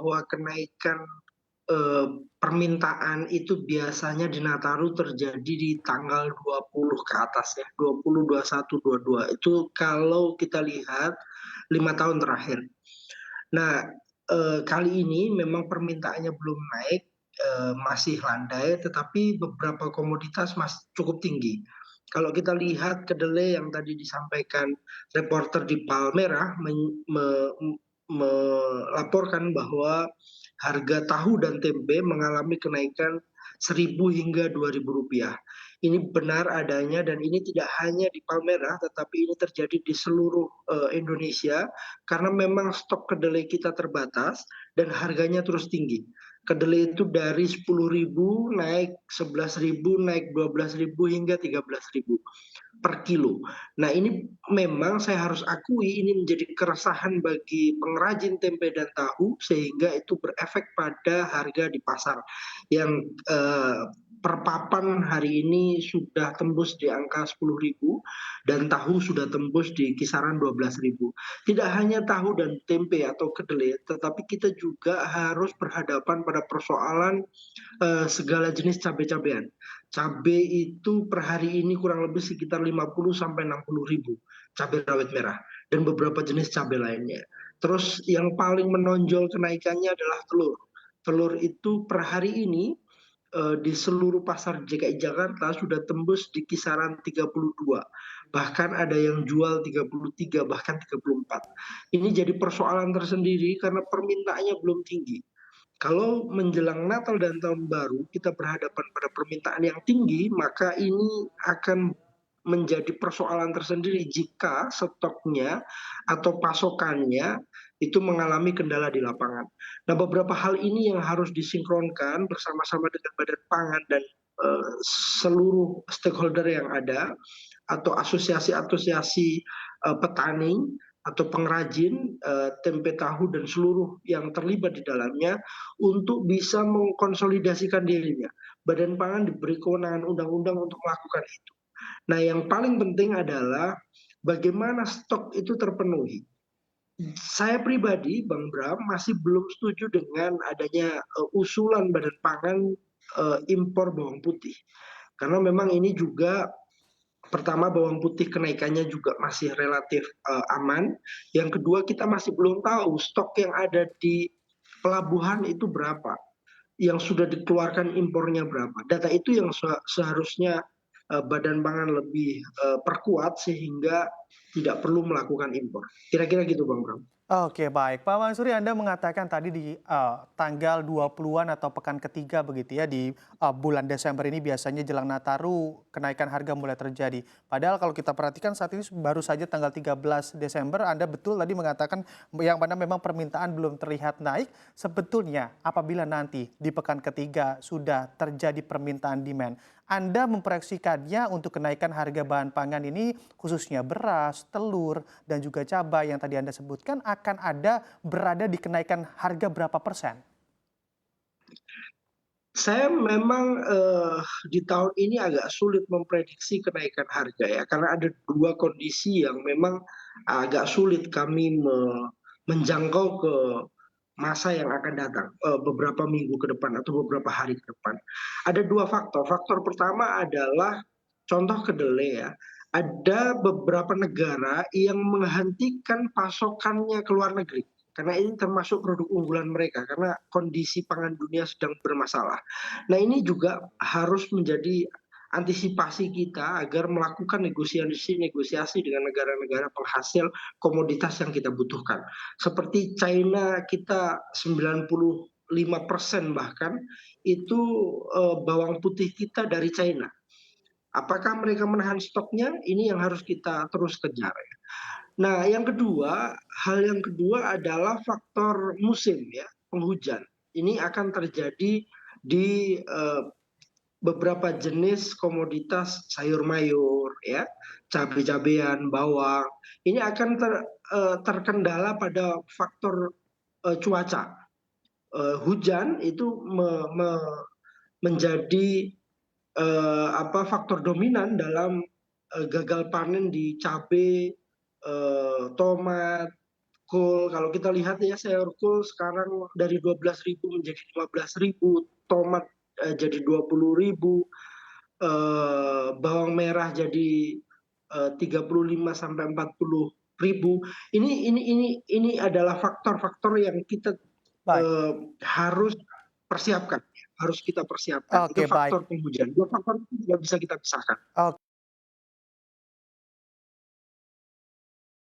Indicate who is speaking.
Speaker 1: bahwa kenaikan Eee, permintaan itu biasanya di Nataru terjadi di tanggal 20 ke atas ya, 20, 21, 22 itu kalau kita lihat 5 tahun terakhir. Nah, kali ini memang permintaannya belum naik, masih landai, tetapi beberapa komoditas masih cukup tinggi. Kalau kita lihat kedelai yang tadi disampaikan reporter di Palmerah melaporkan bahwa harga tahu dan tempe mengalami kenaikan 1.000 hingga Rp2.000. Ini benar adanya dan ini tidak hanya di Palmerah, tetapi ini terjadi di seluruh, Indonesia karena memang stok kedelai kita terbatas dan harganya terus tinggi. Kedelai itu dari 10.000 naik 11.000 naik 12.000 hingga 13.000 per kilo. Nah ini memang saya harus akui ini menjadi keresahan bagi pengrajin tempe dan tahu sehingga itu berefek pada harga di pasar yang, per papan hari ini sudah tembus di angka 10.000 dan tahu sudah tembus di kisaran 12.000. Tidak hanya tahu dan tempe atau kedelai, tetapi kita juga harus berhadapan pada persoalan segala jenis cabai-cabean. Cabai itu per hari ini kurang lebih sekitar 50 sampai 60.000 cabai rawit merah dan beberapa jenis cabai lainnya. Terus yang paling menonjol kenaikannya adalah telur. Telur itu per hari ini di seluruh pasar DKI Jakarta sudah tembus di kisaran 32, bahkan ada yang jual 33, bahkan 34. Ini jadi persoalan tersendiri karena permintaannya belum tinggi. Kalau menjelang Natal dan Tahun Baru kita berhadapan pada permintaan yang tinggi, maka ini akan menjadi persoalan tersendiri jika stoknya atau pasokannya itu mengalami kendala di lapangan. Nah, beberapa hal ini yang harus disinkronkan bersama-sama dengan Badan Pangan dan, seluruh stakeholder yang ada atau asosiasi-asosiasi, petani atau pengrajin, tempe tahu dan seluruh yang terlibat di dalamnya untuk bisa mengkonsolidasikan dirinya. Badan Pangan diberi kewenangan undang-undang untuk melakukan itu. Nah, yang paling penting adalah bagaimana stok itu terpenuhi. Saya pribadi, Bang Bram, masih belum setuju dengan adanya, usulan Badan Pangan, impor bawang putih. Karena memang ini juga pertama bawang putih kenaikannya juga masih relatif, aman, yang kedua kita masih belum tahu stok yang ada di pelabuhan itu berapa, yang sudah dikeluarkan impornya berapa. Data itu yang seharusnya, Badan Pangan lebih, perkuat sehingga tidak perlu melakukan impor. Kira-kira gitu Bang Bram.
Speaker 2: Oke, baik. Pak Mansuri, Anda mengatakan tadi di tanggal 20-an atau pekan ketiga begitu ya, di bulan Desember ini biasanya jelang Nataru kenaikan harga mulai terjadi. Padahal kalau kita perhatikan saat ini baru saja tanggal 13 Desember, Anda betul tadi mengatakan yang mana memang permintaan belum terlihat naik. Sebetulnya apabila nanti di pekan ketiga sudah terjadi permintaan demand, Anda memproyeksikannya untuk kenaikan harga bahan pangan ini khususnya beras, telur, dan juga cabai yang tadi Anda sebutkan akan ada berada di kenaikan harga berapa persen?
Speaker 1: Saya memang, di tahun ini agak sulit memprediksi kenaikan harga ya, karena ada 2 kondisi yang memang agak sulit kami menjangkau ke masa yang akan datang, beberapa minggu ke depan atau beberapa hari ke depan. Ada 2 faktor, faktor pertama adalah contoh kedelai ya, ada beberapa negara yang menghentikan pasokannya ke luar negeri, karena ini termasuk produk unggulan mereka, karena kondisi pangan dunia sedang bermasalah. Nah ini juga harus menjadi antisipasi kita agar melakukan negosiasi-negosiasi dengan negara-negara penghasil komoditas yang kita butuhkan. Seperti China kita 95% bahkan itu, bawang putih kita dari China. Apakah mereka menahan stoknya? Ini yang harus kita terus kejar ya. Nah yang kedua, hal yang kedua adalah faktor musim ya, penghujan. Ini akan terjadi di, beberapa jenis komoditas sayur mayur ya, cabai-cabean, bawang, ini akan terkendala pada faktor, cuaca. Hujan itu menjadi, faktor dominan dalam, gagal panen di cabai, tomat, kol kalau kita lihat ya sayur kol sekarang dari 12.000 menjadi 15.000, tomat, jadi 20.000, bawang merah jadi, 35 sampai 40.000. Ini adalah faktor-faktor yang kita,
Speaker 2: Baik.
Speaker 1: harus persiapkan, harus kita persiapkan. Itu
Speaker 2: Oke, baik.
Speaker 1: faktor penghujan. 2 faktor itu tidak bisa kita pisahkan.
Speaker 2: Oke.